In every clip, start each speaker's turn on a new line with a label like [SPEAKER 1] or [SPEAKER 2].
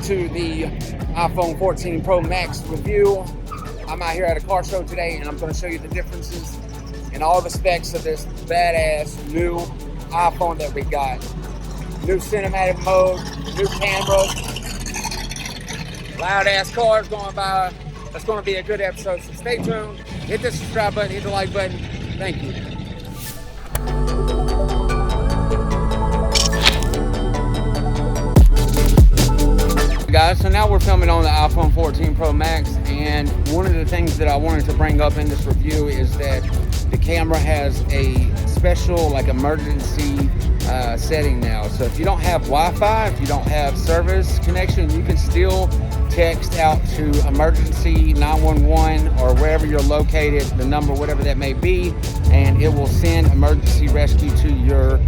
[SPEAKER 1] to the iPhone 14 Pro Max review. I'm out here at a car show today and I'm going to show you the differences and all the specs of this badass new iPhone that we got. New cinematic mode, new camera, loud ass cars going by. That's going to be a good episode, so stay tuned. Hit the subscribe button, hit the like button. Thank you. Guys, so now we're filming on the iPhone 14 Pro Max, and one of the things that I wanted to bring up in this review is that the camera has a special like emergency setting now. So if you don't have Wi-Fi, if you don't have service connection, you can still text out to emergency 911 or wherever you're located, the number, whatever that may be, and it will send emergency rescue to your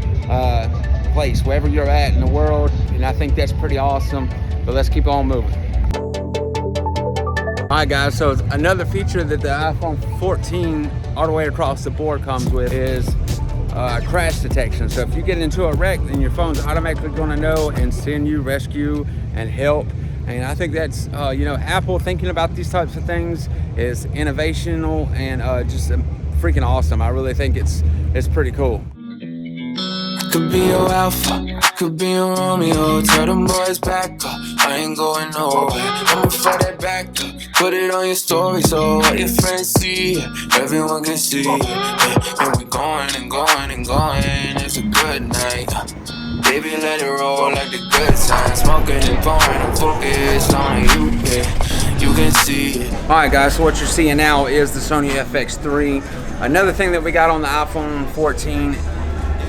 [SPEAKER 1] place, wherever you're at in the world. And I think that's pretty awesome. But let's keep on moving. All right, guys, so another feature that the iPhone 14 all the way across the board comes with is crash detection. So if you get into a wreck, then your phone's automatically going to know and send you rescue and help. And I think that's, you know, Apple thinking about these types of things is innovational and just freaking awesome. I really think it's pretty cool.
[SPEAKER 2] Could be your alpha, could be your Romeo. Tell them boys back up, I ain't going nowhere. I'ma fight that back up, put it on your story so all your friends see it, everyone can see it. And we going and going and going, it's a good night. Baby, let it roll like the good times. Smoking and pouring and focused on you, yeah. You can see it.
[SPEAKER 1] Alright guys, so what you're seeing now is the Sony FX3. Another thing that we got on the iPhone 14,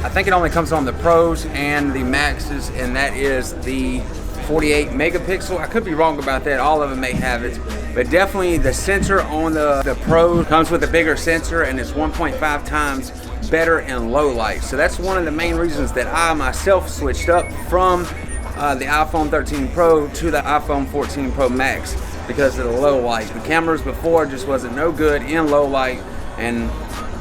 [SPEAKER 1] I think it only comes on the Pros and the Maxes, and that is the 48 megapixel. I could be wrong about that, all of them may have it, but definitely the sensor on the Pro comes with a bigger sensor and it's 1.5 times better in low light. So that's one of the main reasons that I myself switched up from the iPhone 13 Pro to the iPhone 14 Pro Max because of the low light. The cameras before just wasn't no good in low light, and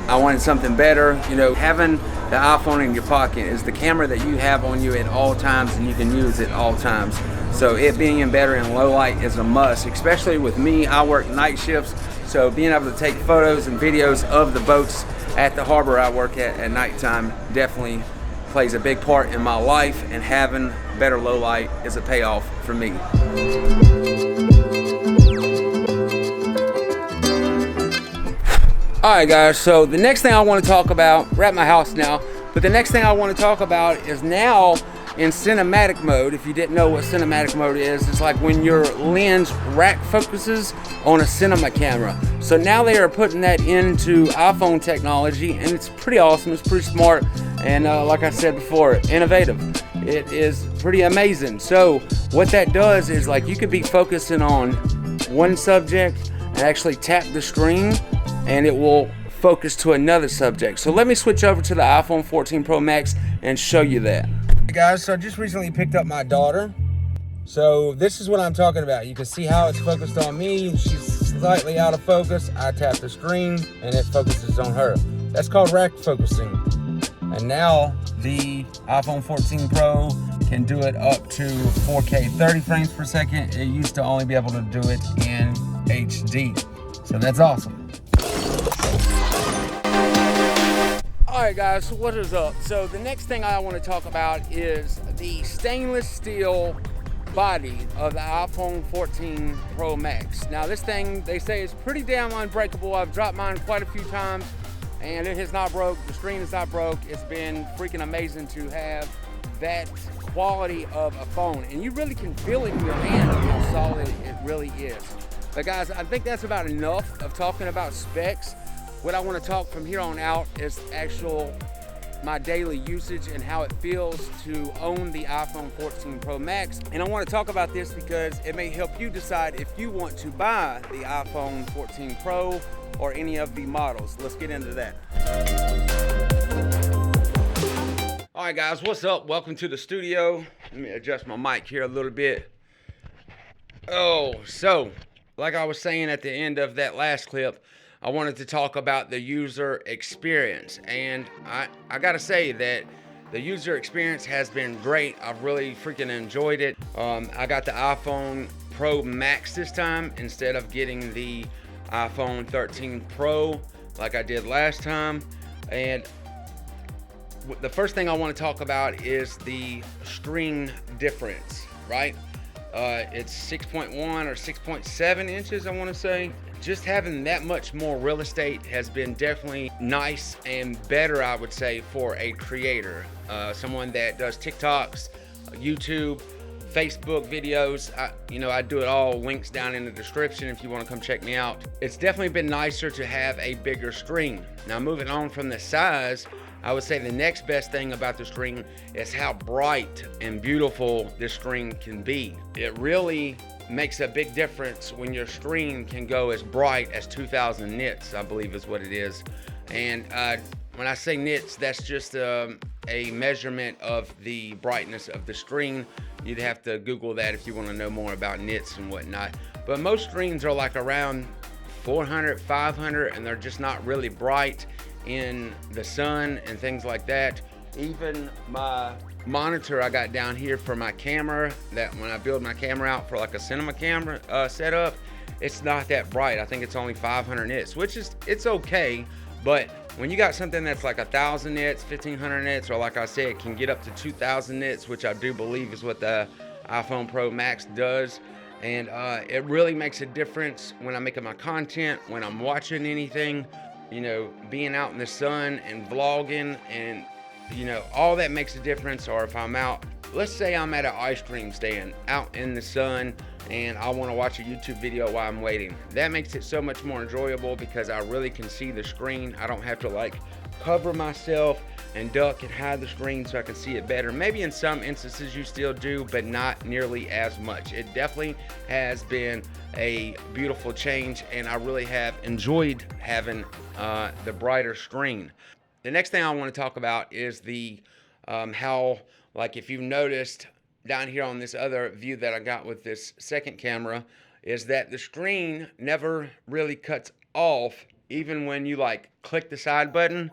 [SPEAKER 1] I wanted something better. You know, having the iPhone in your pocket is the camera that you have on you at all times and you can use it all times. So it being better in low light is a must, especially with me. I work night shifts, so being able to take photos and videos of the boats at the harbor I work at nighttime definitely plays a big part in my life, and having better low light is a payoff for me. Alright guys, so the next thing I want to talk about, we're at my house now, but the next thing I want to talk about is now in cinematic mode. If you didn't know what cinematic mode is, it's like when your lens rack focuses on a cinema camera. So now they are putting that into iPhone technology, and it's pretty awesome, it's pretty smart, and like I said before, innovative. It is pretty amazing. So what that does is, like, you could be focusing on one subject and actually tap the screen and it will focus to another subject. So let me switch over to the iPhone 14 Pro Max and show you that. Hey guys, so I just recently picked up my daughter. So this is what I'm talking about. You can see how it's focused on me. She's slightly out of focus. I tap the screen and it focuses on her. That's called rack focusing. And now the iPhone 14 Pro can do it up to 4K 30 frames per second. It used to only be able to do it in HD. So that's awesome. Alright guys, so what is up? So the next thing I want to talk about is the stainless steel body of the iPhone 14 Pro Max. Now this thing, they say, is pretty damn unbreakable. I've dropped mine quite a few times and it has not broke. The screen is not broke. It's been freaking amazing to have that quality of a phone, and you really can feel it in your hand how solid it really is. But guys, I think that's about enough of talking about specs. What I want to talk from here on out is my daily usage and how it feels to own the iPhone 14 Pro Max. And I want to talk about this because it may help you decide if you want to buy the iPhone 14 Pro or any of the models. Let's get into that. All right guys, what's up? Welcome to the studio. Let me adjust my mic here a little bit. So like I was saying at the end of that last clip, I wanted to talk about the user experience, and I gotta say that The user experience has been great. I've really freaking enjoyed it. I got the iPhone Pro Max this time instead of getting the iPhone 13 Pro like I did last time. And the first thing I want to talk about is the screen difference, right? It's 6.1 or 6.7 inches, I want to say. Just having that much more real estate has been definitely nice and better, I would say, for a creator. Someone that does TikToks, YouTube, Facebook videos. I do it all. Links down in the description if you want to come check me out. It's definitely been nicer to have a bigger screen. Now, moving on from the size, I would say the next best thing about the screen is how bright and beautiful this screen can be. It really makes a big difference when your screen can go as bright as 2000 nits, I believe is what it is. And when I say nits, that's just a measurement of the brightness of the screen. You'd have to Google that if you want to know more about nits and whatnot. But most screens are like around 400, 500, and they're just not really bright in the sun and things like that. Even my monitor I got down here for my camera, that when I build my camera out for like a cinema camera setup, it's not that bright. I think it's only 500 nits, which is, it's okay. But when you got something that's like 1000 nits, 1500 nits, or like I said, it can get up to 2000 nits, which I do believe is what the iPhone Pro Max does. And it really makes a difference when I'm making my content, when I'm watching anything, being out in the sun and vlogging, and all that makes a difference. Or if I'm out, let's say I'm at an ice cream stand out in the sun and I want to watch a YouTube video while I'm waiting. That makes it so much more enjoyable because I really can see the screen. I don't have to like cover myself and duck and hide the screen so I can see it better. Maybe in some instances you still do, but not nearly as much. It definitely has been a beautiful change, and I really have enjoyed having the brighter screen. The next thing I want to talk about is the how, like, if you've noticed down here on this other view that I got with this second camera, is that the screen never really cuts off. Even when you like click the side button,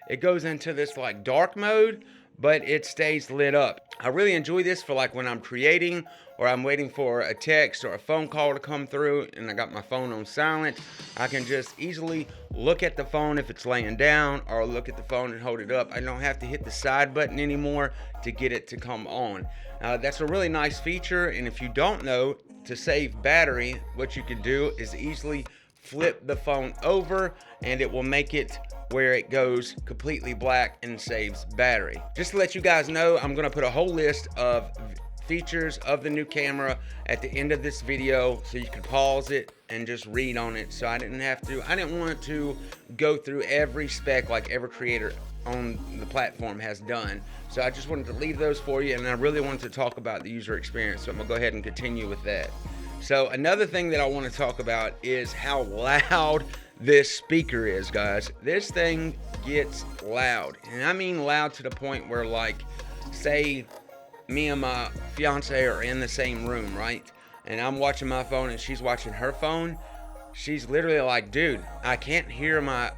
[SPEAKER 1] it goes into this like dark mode, but it stays lit up. I really enjoy this for like when I'm creating or I'm waiting for a text or a phone call to come through and I got my phone on silent. I can just easily look at the phone if it's laying down, or look at the phone and hold it up. I don't have to hit the side button anymore to get it to come on. That's a really nice feature, and if you don't know, to save battery, what you can do is easily flip the phone over and it will make it where it goes completely black and saves battery. Just to let you guys know, I'm gonna put a whole list of features of the new camera at the end of this video so you can pause it and just read on it. So I didn't want to go through every spec like every creator on the platform has done. So I just wanted to leave those for you, and I really wanted to talk about the user experience. So I'm gonna go ahead and continue with that. So another thing that I want to talk about is how loud this speaker is, guys. This thing gets loud, and I mean loud to the point where, like, say me and my fiance are in the same room, right? And I'm watching my phone and she's watching her phone. She's literally like, dude, I can't hear my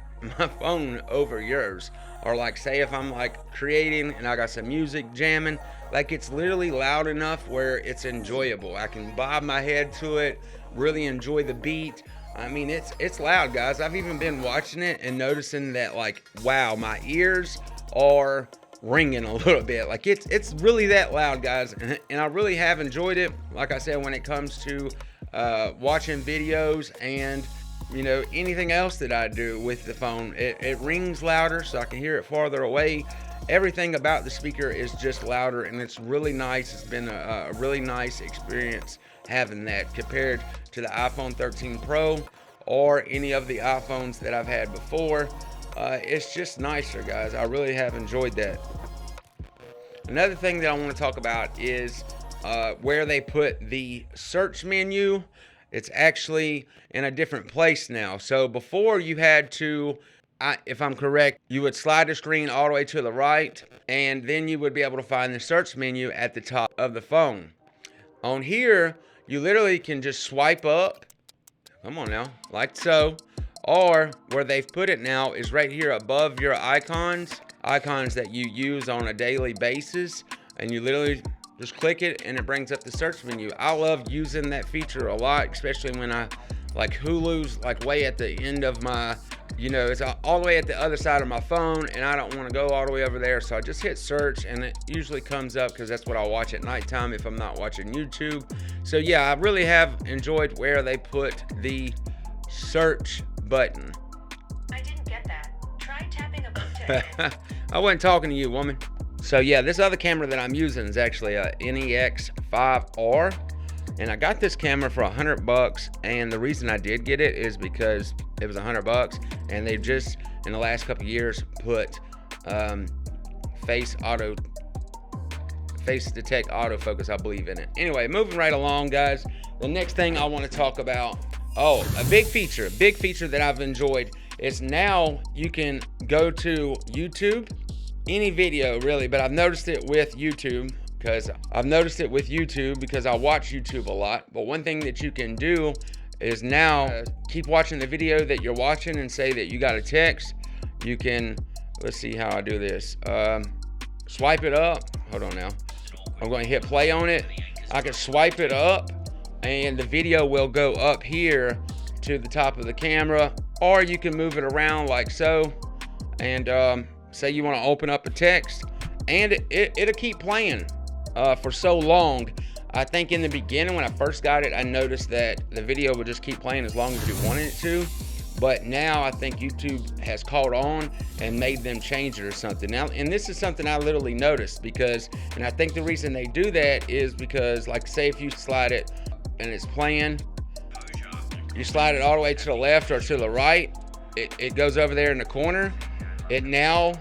[SPEAKER 1] phone over yours. Or like, say if I'm like creating and I got some music jamming, like it's literally loud enough where it's enjoyable. I can bob my head to it, really enjoy the beat. I mean, it's loud, guys. I've even been watching it and noticing that, like, wow, my ears are ringing a little bit. Like it's really that loud, guys, and I really have enjoyed it. Like I said, when it comes to watching videos and anything else that I do with the phone, it rings louder so I can hear it farther away. Everything about the speaker is just louder, and it's really nice. It's been a really nice experience having that compared to the iPhone 13 Pro or any of the iPhones that I've had before. It's just nicer, guys. I really have enjoyed that. Another thing that I want to talk about is where they put the search menu. It's actually in a different place now. So before you had to, if I'm correct, you would slide the screen all the way to the right, and then you would be able to find the search menu at the top of the phone. On here, you literally can just swipe up, come on now, like so, or where they've put it now is right here above your icons. icons that you use on a daily basis, and you literally just click it and it brings up the search menu. I love using that feature a lot, especially when I like Hulu's like way at the end of my, you know, it's all the way at the other side of my phone, and I don't want to go all the way over there, so I just hit search, and it usually comes up because that's what I'll watch at nighttime if I'm not watching YouTube. So yeah, I really have enjoyed where they put the search button.
[SPEAKER 3] I didn't get that. Try tapping a button.
[SPEAKER 1] I wasn't talking to you, woman. So yeah, this other camera that I'm using is actually a NEX5R, and I got this camera for $100, and the reason I did get it is because it was $100, and they just in the last couple of years put face detect autofocus, I believe, in it. Anyway, moving right along, guys. The next thing I want to talk about, a big feature that I've enjoyed is now you can go to YouTube, any video really, but I've noticed it with YouTube because I watch YouTube a lot. But one thing that you can do is now keep watching the video that you're watching and say that you got a text. You can, let's see how I do this. Swipe it up. Hold on now. I'm going to hit play on it. I can swipe it up and the video will go up here to the top of the camera, or you can move it around like so, and say you want to open up a text, and it'll keep playing for so long. I think in the beginning when I first got it, I noticed that the video would just keep playing as long as you wanted it to, but now I think YouTube has caught on and made them change it or something. Now, and this is something I literally noticed because, and I think the reason they do that is because, like, say if you slide it and it's playing, you slide it all the way to the left or to the right, it goes over there in the corner. It now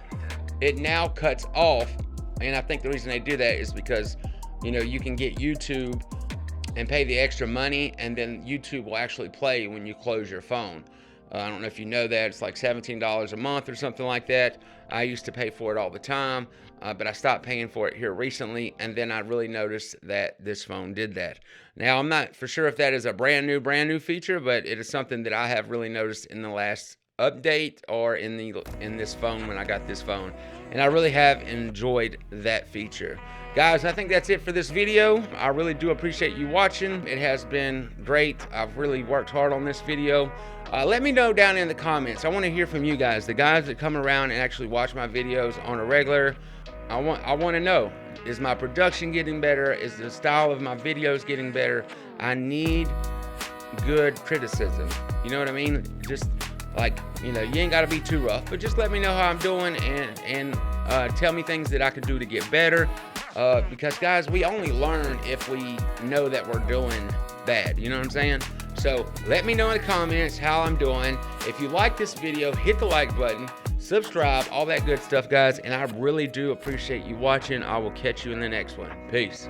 [SPEAKER 1] cuts off, and I think the reason they do that is because, you know, you can get YouTube and pay the extra money, and then YouTube will actually play when you close your phone. I don't know if you know that. It's like $17 a month or something like that. I used to pay for it all the time, but I stopped paying for it here recently, and then I really noticed that this phone did that. Now, I'm not for sure if that is a brand new feature, but it is something that I have really noticed in the last update or in this phone when I got this phone, and I really have enjoyed that feature. Guys, I think that's it for this video. I really do appreciate you watching. It has been great. I've really worked hard on this video. Let me know down in the comments. I want to hear from you guys, the guys that come around and actually watch my videos on a regular. I want to know, is my production getting better? Is the style of my videos getting better? I need good criticism. You know what I mean? Just like, you know, you ain't got to be too rough, but just let me know how I'm doing and tell me things that I could do to get better. Because guys, we only learn if we know that we're doing bad. You know what I'm saying? So let me know in the comments how I'm doing. If you like this video, hit the like button, subscribe, all that good stuff, guys. And I really do appreciate you watching. I will catch you in the next one. Peace.